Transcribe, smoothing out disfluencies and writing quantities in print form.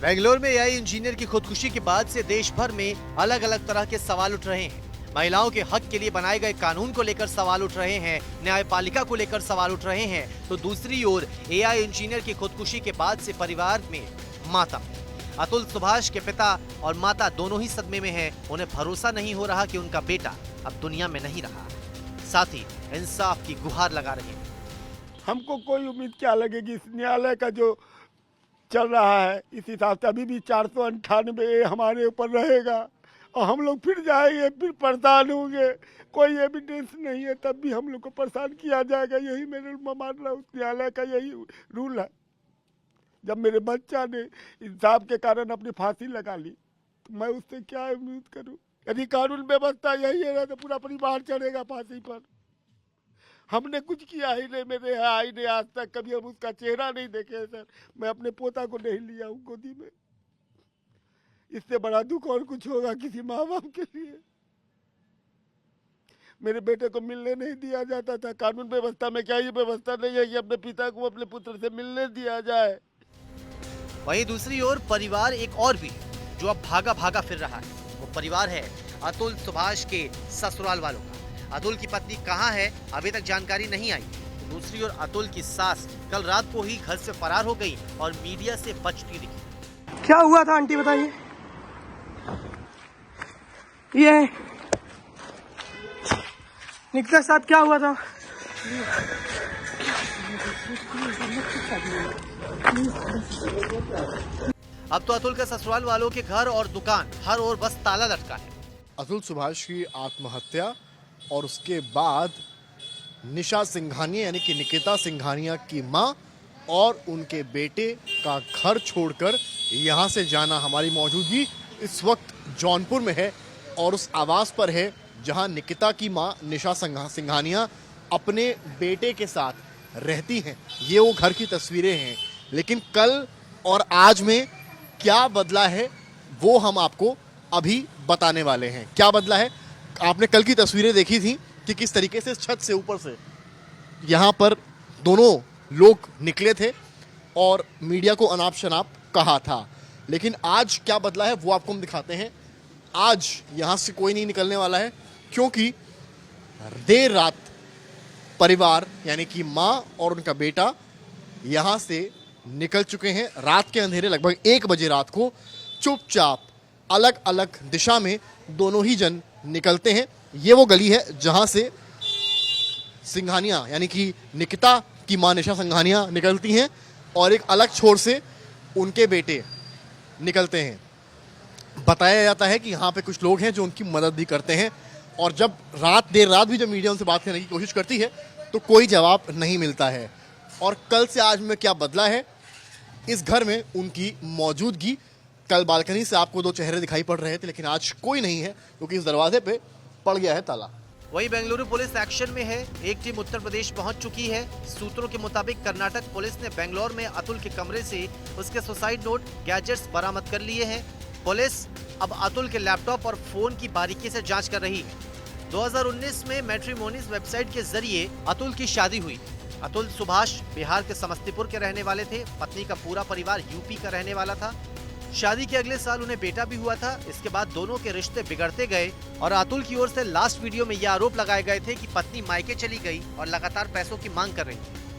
बेंगलोर में AI engineer की खुदकुशी के बाद से देश भर में अलग अलग तरह के सवाल उठ रहे हैं। महिलाओं के हक के लिए बनाए गए कानून को लेकर सवाल उठ रहे हैं, न्यायपालिका को लेकर सवाल उठ रहे हैं, तो दूसरी ओर एआई इंजीनियर की खुदकुशी के बाद से परिवार में मातम। अतुल सुभाष के पिता और माता दोनों ही सदमे में हैं। उन्हें भरोसा नहीं हो रहा कि उनका बेटा अब दुनिया में नहीं रहा। साथ ही इंसाफ की गुहार लगा रहे हैं। हमको कोई उम्मीद क्या लगेगी, इस न्यायालय का जो चल रहा है इस हिसाब से अभी भी 498 हमारे ऊपर रहेगा और हम लोग फिर जाएंगे, फिर परेशान होंगे। कोई एविडेंस नहीं है तब भी हम लोग को परेशान किया जाएगा। यही मेरे मान रहा हूँ, न्यायालय का यही रूल है। जब मेरे बच्चा ने इंसाफ के कारण अपनी फांसी लगा ली तो मैं उससे क्या उम्मीद करूँ। यदि कानून व्यवस्था यही है तो पूरा परिवार चढ़ेगा फांसी पर। हमने कुछ किया ही नहीं, मेरे यहाँ आई नहीं आज तक, कभी हम उसका चेहरा नहीं देखे सर। मैं अपने पोता को नहीं लिया हूँ गोदी में। इससे बड़ा दुख और कुछ होगा किसी माँ बाप के लिए। मेरे बेटे को मिलने नहीं दिया जाता था। कानून व्यवस्था में क्या ये व्यवस्था नहीं है कि अपने पिता को अपने पुत्र से मिलने दिया जाए। वहीं दूसरी ओर परिवार एक और भी है जो अब भागा भागा फिर रहा है। वो परिवार है अतुल सुभाष के ससुराल वालों का। अतुल की पत्नी कहाँ है अभी तक जानकारी नहीं आई। दूसरी ओर अतुल की सास कल रात को ही घर से फरार हो गई और मीडिया से बचती रही। क्या हुआ था आंटी बताइए। ये निकिता के साथ क्या हुआ था? अब तो अतुल के ससुराल वालों के घर और दुकान हर ओर बस ताला लटका है। अतुल सुभाष की आत्महत्या और उसके बाद निशा सिंघानिया यानी कि निकिता सिंघानिया की मां और उनके बेटे का घर छोड़कर यहां से जाना। हमारी मौजूदगी इस वक्त जौनपुर में है और उस आवास पर है जहां निकिता की मां निशा सिंघानिया अपने बेटे के साथ रहती हैं। ये वो घर की तस्वीरें हैं। लेकिन कल और आज में क्या बदला है वो हम आपको अभी बताने वाले हैं। क्या बदला है, आपने कल की तस्वीरें देखी थी कि किस तरीके से छत से ऊपर से यहाँ पर दोनों लोग निकले थे और मीडिया को अनाप शनाप कहा था। लेकिन आज क्या बदला है वो आपको हम दिखाते हैं। आज यहाँ से कोई नहीं निकलने वाला है क्योंकि देर रात परिवार यानी कि माँ और उनका बेटा यहाँ से निकल चुके हैं। रात के अंधेरे लगभग 1 बजे रात को चुपचाप अलग अलग दिशा में दोनों ही जन निकलते हैं। ये वो गली है जहाँ से सिंघानिया यानी कि निकिता की मां निशा सिंघानिया निकलती हैं और एक अलग छोर से उनके बेटे निकलते हैं। बताया जाता है कि यहाँ पे कुछ लोग हैं जो उनकी मदद भी करते हैं और जब देर रात भी जब मीडिया उनसे बात करने की कोशिश करती है तो कोई जवाब नहीं मिलता है। और कल से आज में क्या बदला है, इस घर में उनकी मौजूदगी, कल बालकनी से आपको 2 चेहरे दिखाई पड़ रहे थे लेकिन आज कोई नहीं है क्योंकि इस दरवाजे पे पड़ गया है ताला। वहीं बेंगलुरु पुलिस एक्शन में है। एक टीम उत्तर प्रदेश पहुंच चुकी है। सूत्रों के मुताबिक कर्नाटक पुलिस ने बेंगलोर में अतुल के कमरे से उसके सुसाइड नोट, गैजेट्स बरामद कर लिए हैं। पुलिस अब अतुल के लैपटॉप और फोन की बारीकी से जांच कर रही है। 2019 में मैट्रिमोनीज वेबसाइट के जरिए अतुल की शादी हुई। अतुल सुभाष बिहार के समस्तीपुर के रहने वाले थे। पत्नी का पूरा परिवार यूपी का रहने वाला था। शादी के अगले साल उन्हें बेटा भी हुआ था। इसके बाद दोनों के रिश्ते बिगड़ते गए और अतुल की ओर से लास्ट वीडियो में यह आरोप लगाए गए थे कि पत्नी मायके चली गई और लगातार पैसों की मांग कर रही थी।